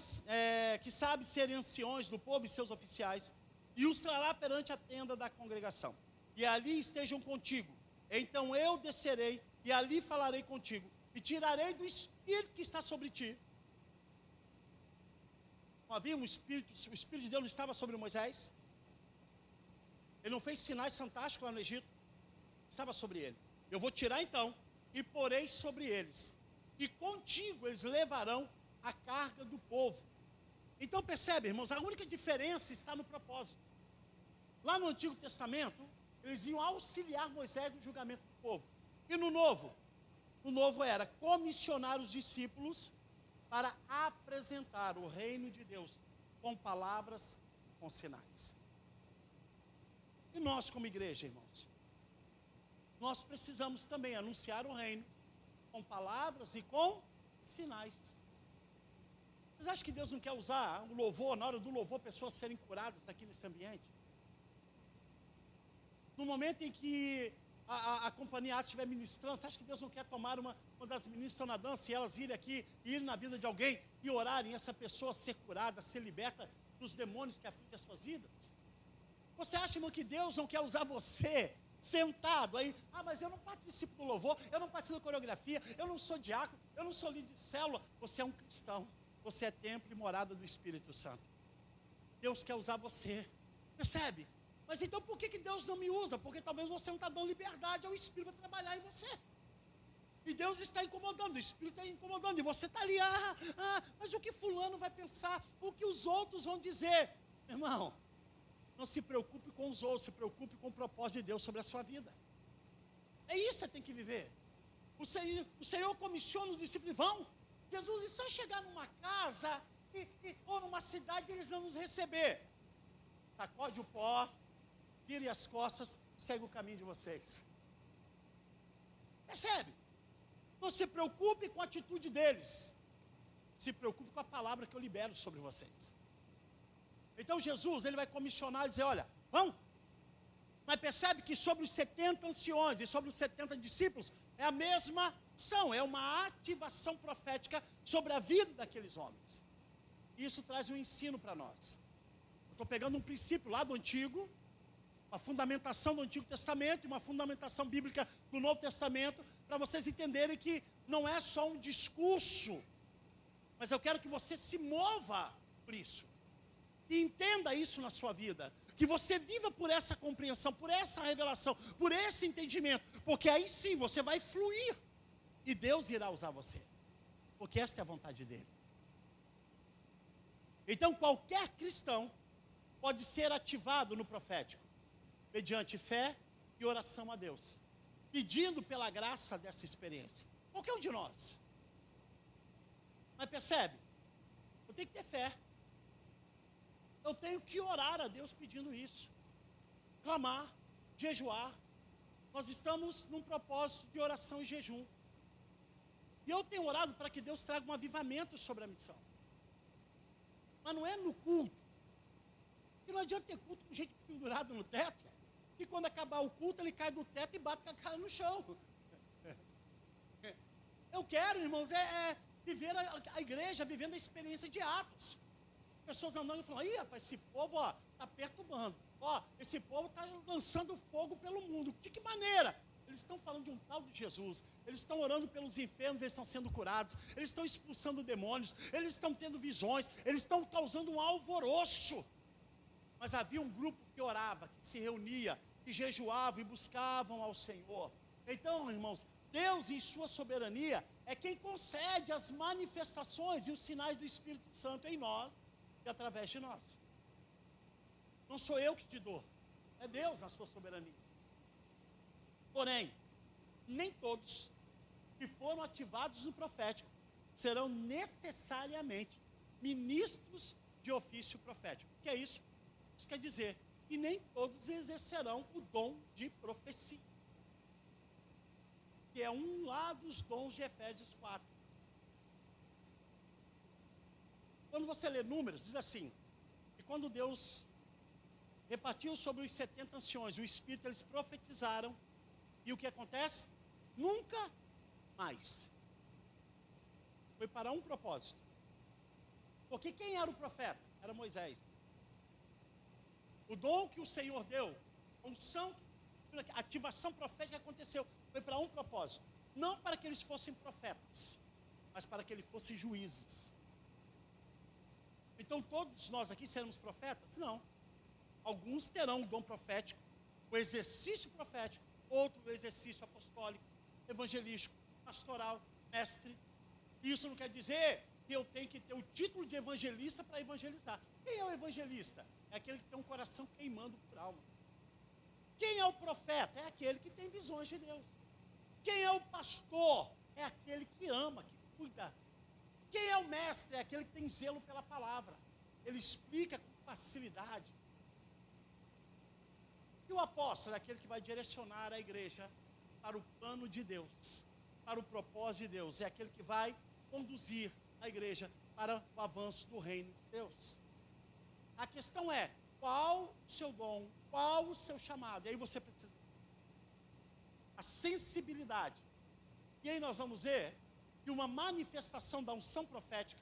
serem anciões do povo e seus oficiais, e os trará perante a tenda da congregação, e ali estejam contigo. Então eu descerei, e ali falarei contigo, e tirarei do Espírito que está sobre ti. Não havia um Espírito, o Espírito de Deus não estava sobre Moisés? Ele não fez sinais fantásticos lá no Egito? Estava sobre ele. Eu vou tirar então, e porei sobre eles, e contigo eles levarão a carga do povo. Então percebe, irmãos, a única diferença está no propósito. Lá no Antigo Testamento, eles iam auxiliar Moisés no julgamento do povo. E no Novo? No Novo era comissionar os discípulos para apresentar o reino de Deus com palavras, com sinais. E nós como igreja, irmãos, nós precisamos também anunciar o reino com palavras e com sinais. Vocês acham que Deus não quer usar o louvor, na hora do louvor, pessoas serem curadas aqui nesse ambiente? No momento em que a companhia estiver ministrando, você acha que Deus não quer tomar uma das meninas que estão na dança e elas irem aqui, irem na vida de alguém e orarem, e essa pessoa ser curada, ser liberta dos demônios que afligem as suas vidas? Você acha, irmão, que Deus não quer usar você sentado aí? Ah, mas eu não participo do louvor, eu não participo da coreografia, eu não sou diácono, eu não sou líder de célula. Você é um cristão, você é templo e morada do Espírito Santo. Deus quer usar você, percebe? Mas então por que Deus não me usa? Porque talvez você não está dando liberdade ao Espírito para trabalhar em você. E Deus está incomodando, o Espírito está incomodando, e você está ali, mas o que fulano vai pensar? O que os outros vão dizer? Irmão, não se preocupe com os outros, se preocupe com o propósito de Deus sobre a sua vida. É isso que você tem que viver. O Senhor comissiona os discípulos, vão. Jesus, e se eu chegar numa casa, ou numa cidade, eles não nos receber? Sacode o pó, vire as costas, segue o caminho de vocês. Percebe? Não se preocupe com a atitude deles. Se preocupe com a palavra que eu libero sobre vocês. Então Jesus, ele vai comissionar e dizer, olha, vão. Mas percebe que sobre os 70 anciões e sobre os 70 discípulos, é a mesma ação, é uma ativação profética sobre a vida daqueles homens. Isso traz um ensino para nós. Eu estou pegando um princípio lá do Antigo, uma fundamentação do Antigo Testamento e uma fundamentação bíblica do Novo Testamento, para vocês entenderem que não é só um discurso, mas eu quero que você se mova por isso, e entenda isso na sua vida, que você viva por essa compreensão, por essa revelação, por esse entendimento, porque aí sim você vai fluir, e Deus irá usar você, porque esta é a vontade dEle. Então qualquer cristão pode ser ativado no profético, mediante fé e oração a Deus, pedindo pela graça dessa experiência. Qualquer um de nós. Mas percebe? Eu tenho que ter fé. Eu tenho que orar a Deus pedindo isso. Clamar, jejuar. Nós estamos num propósito de oração e jejum. E eu tenho orado para que Deus traga um avivamento sobre a missão. Mas não é no culto. E não adianta ter culto com gente pendurada no teto. E quando acabar o culto, ele cai do teto e bate com a cara no chão. Eu quero, irmãos, viver a igreja, vivendo a experiência de Atos. Pessoas andando e falando, rapaz, esse povo está perturbando. Esse povo está lançando fogo pelo mundo. De que maneira? Eles estão falando de um tal de Jesus. Eles estão orando pelos enfermos, eles estão sendo curados. Eles estão expulsando demônios. Eles estão tendo visões. Eles estão causando um alvoroço. Mas havia um grupo que orava, que se reunia, que jejuava e buscavam ao Senhor. Então, irmãos, Deus em sua soberania é quem concede as manifestações e os sinais do Espírito Santo em nós e através de nós. Não sou eu que te dou, é Deus na sua soberania. Porém, nem todos que foram ativados no profético serão necessariamente ministros de ofício profético. O que é isso? Isso quer dizer que nem todos exercerão o dom de profecia, que é um lá dos dons de Efésios 4. Quando você lê Números, diz assim, que quando Deus repartiu sobre os 70 anciões o Espírito, eles profetizaram, e o que acontece? Nunca mais. Foi para um propósito. Porque quem era o profeta? Era Moisés. O dom que o Senhor deu, a unção, a ativação profética que aconteceu, foi para um propósito. Não para que eles fossem profetas, mas para que eles fossem juízes. Então todos nós aqui seremos profetas? Não. Alguns terão o dom profético, o exercício profético, outro o exercício apostólico, evangelístico, pastoral, mestre. Isso não quer dizer que eu tenho que ter o título de evangelista para evangelizar. Quem é o evangelista? É aquele que tem um coração queimando por almas. Quem é o profeta? É aquele que tem visões de Deus. Quem é o pastor? É aquele que ama, que cuida. Quem é o mestre? É aquele que tem zelo pela palavra. Ele explica com facilidade. E o apóstolo é aquele que vai direcionar a igreja para o plano de Deus, para o propósito de Deus. É aquele que vai conduzir a igreja para o avanço do reino de Deus. A questão é, qual o seu dom, qual o seu chamado? E aí você precisa a sensibilidade. E aí nós vamos ver que uma manifestação da unção profética,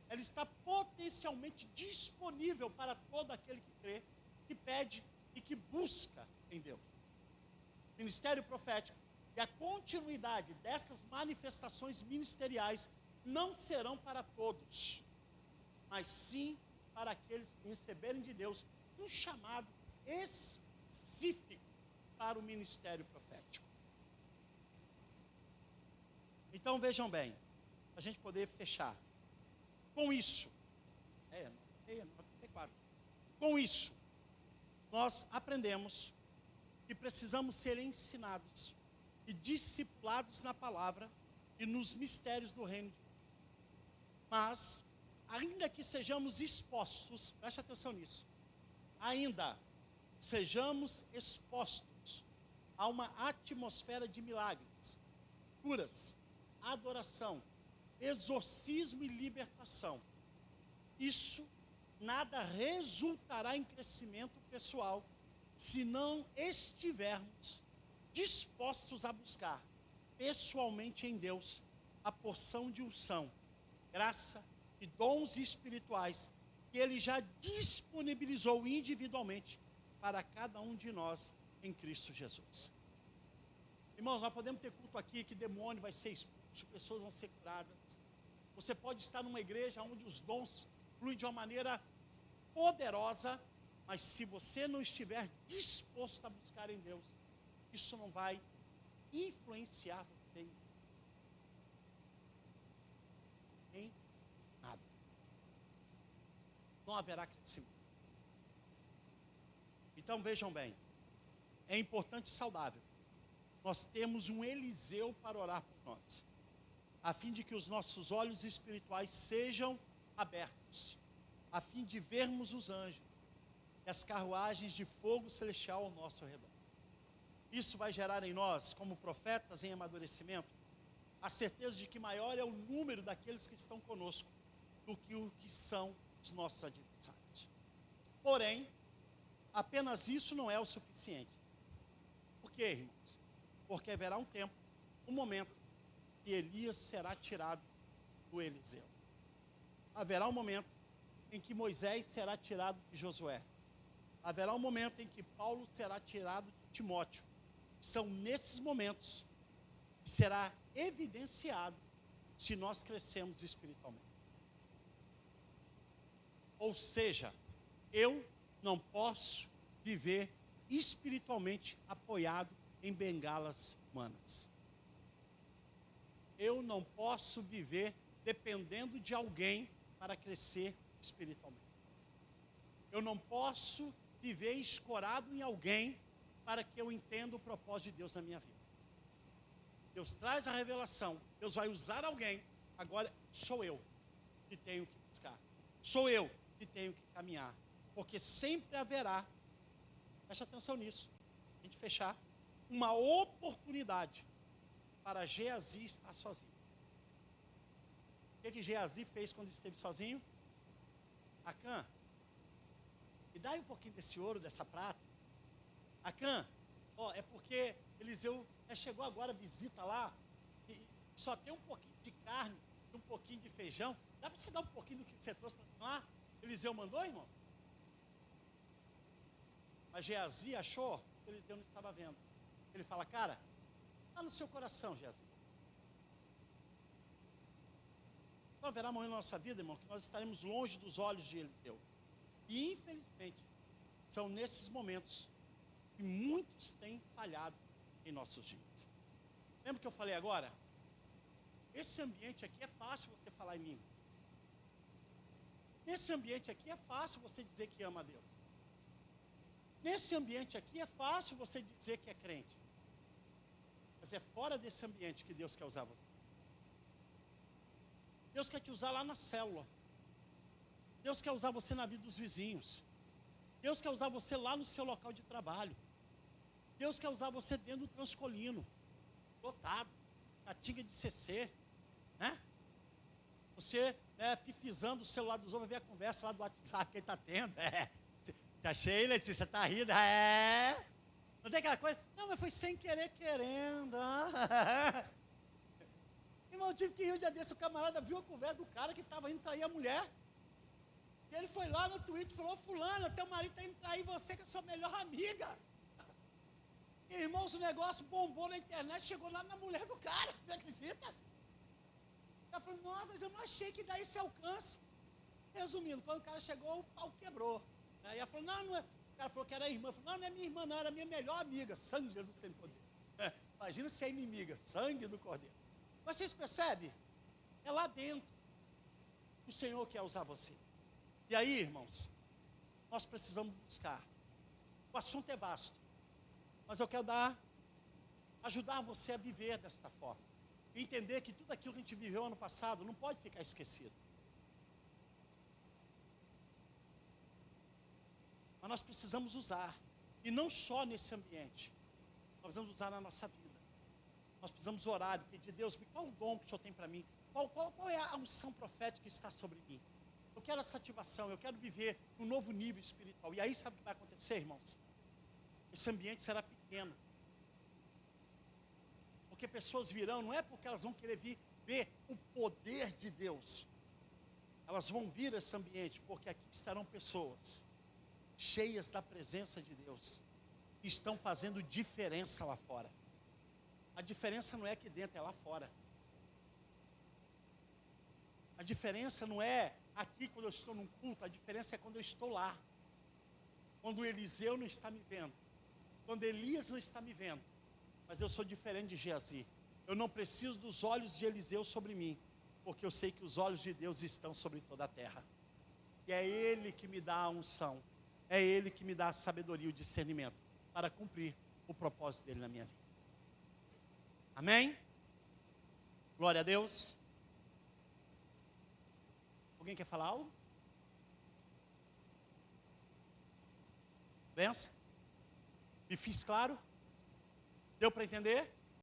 ela está potencialmente disponível para todo aquele que crê, que pede e que busca em Deus. Ministério profético e a continuidade dessas manifestações ministeriais não serão para todos, mas sim para aqueles que receberem de Deus um chamado específico para o ministério profético. Então vejam bem, a gente poder fechar. Com isso, 9:34. Com isso, nós aprendemos que precisamos ser ensinados e discipulados na palavra e nos mistérios do reino de Deus. Mas, ainda que sejamos expostos, preste atenção nisso, ainda sejamos expostos a uma atmosfera de milagres, curas, adoração, exorcismo e libertação, isso nada resultará em crescimento pessoal se não estivermos dispostos a buscar pessoalmente em Deus a porção de unção, graça e dons espirituais que Ele já disponibilizou individualmente para cada um de nós em Cristo Jesus. Irmãos, nós podemos ter culto aqui que demônio vai ser expulso, pessoas vão ser curadas. Você pode estar numa igreja onde os dons fluem de uma maneira poderosa, mas se você não estiver disposto a buscar em Deus, isso não vai influenciar você em nada. Não haverá crescimento. Então vejam bem, é importante e saudável nós temos um Eliseu para orar por nós, a fim de que os nossos olhos espirituais sejam abertos, a fim de vermos os anjos e as carruagens de fogo celestial ao nosso redor. Isso vai gerar em nós, como profetas em amadurecimento, a certeza de que maior é o número daqueles que estão conosco do que o que são os nossos adversários. Porém, apenas isso não é o suficiente. Por quê, irmãos? Porque haverá um tempo, um momento, que Elias será tirado do Eliseu. Haverá um momento em que Moisés será tirado de Josué. Haverá um momento em que Paulo será tirado de Timóteo. São nesses momentos que será evidenciado se nós crescemos espiritualmente. Ou seja, eu não posso viver espiritualmente apoiado em bengalas humanas. Eu não posso viver dependendo de alguém para crescer espiritualmente. Eu não posso viver escorado em alguém para que eu entenda o propósito de Deus na minha vida. Deus traz a revelação, Deus vai usar alguém, agora sou eu que tenho que buscar. Sou eu que tenho que caminhar. Porque sempre haverá, preste atenção nisso, a gente fechar, uma oportunidade para Geazi estar sozinho. O que Geazi fez quando esteve sozinho? Acã, me dá um pouquinho desse ouro, dessa prata. Acã, é porque Eliseu chegou agora, visita lá, e só tem um pouquinho de carne, um pouquinho de feijão. Dá para você dar um pouquinho do que você trouxe para lá? Eliseu mandou, irmãos? Mas Geazi achou que Eliseu não estava vendo. Ele fala, cara, está no seu coração, Geazi. Então haverá um momento na nossa vida, irmão, que nós estaremos longe dos olhos de Eliseu. E infelizmente, são nesses momentos que muitos têm falhado em nossos dias. Lembra que eu falei agora? Esse ambiente aqui é fácil você falar em língua. Nesse ambiente aqui é fácil você dizer que ama a Deus. Nesse ambiente aqui é fácil você dizer que é crente. Mas é fora desse ambiente que Deus quer usar você. Deus quer te usar lá na célula. Deus quer usar você na vida dos vizinhos. Deus quer usar você lá no seu local de trabalho. Deus quer usar você dentro do transcolino, lotado, catinga de CC, né? Você, né, fifizando o celular dos outros, ver a conversa lá do WhatsApp que ele está tendo. Te achei, Letícia, tá rindo? Não tem aquela coisa? Não, mas foi sem querer, querendo. Irmão, eu tive que rir um dia desse, o camarada viu a conversa do cara que estava indo trair a mulher. E ele foi lá no Twitter e falou: fulano, teu marido está indo trair você, que é sua melhor amiga. E, irmãos, o negócio bombou na internet, chegou lá na mulher do cara, você acredita? Ela falou: não, mas eu não achei que dá esse alcance. Resumindo, quando o cara chegou, o pau quebrou. Aí ela falou: não é. O cara falou que era a irmã. Falou: não é minha irmã, não, era minha melhor amiga. Sangue de Jesus tem poder. Imagina se é inimiga, sangue do Cordeiro. Mas vocês percebem? É lá dentro que o Senhor quer usar você. E aí, irmãos, nós precisamos buscar. O assunto é vasto, mas eu quero ajudar você a viver desta forma. E entender que tudo aquilo que a gente viveu ano passado não pode ficar esquecido. Mas nós precisamos usar, e não só nesse ambiente, nós precisamos usar na nossa vida. Nós precisamos orar e pedir: Deus, qual o dom que o Senhor tem para mim? Qual é a unção profética que está sobre mim? Eu quero essa ativação, eu quero viver um novo nível espiritual. E aí sabe o que vai acontecer, irmãos? Esse ambiente será pequeno. Porque pessoas virão, não é porque elas vão querer ver o poder de Deus. Elas vão vir a esse ambiente porque aqui estarão pessoas cheias da presença de Deus, que estão fazendo diferença lá fora. A diferença não é aqui dentro, é lá fora. A diferença não é aqui quando eu estou num culto, a diferença é quando eu estou lá. Quando o Eliseu não está me vendo, quando Elias não está me vendo, mas eu sou diferente de Geazi. Eu não preciso dos olhos de Eliseu sobre mim, porque eu sei que os olhos de Deus estão sobre toda a terra. E é Ele que me dá a unção, é Ele que me dá a sabedoria e o discernimento para cumprir o propósito dEle na minha vida. Amém? Glória a Deus. Alguém quer falar algo? Benção? Me fiz claro? Deu para entender?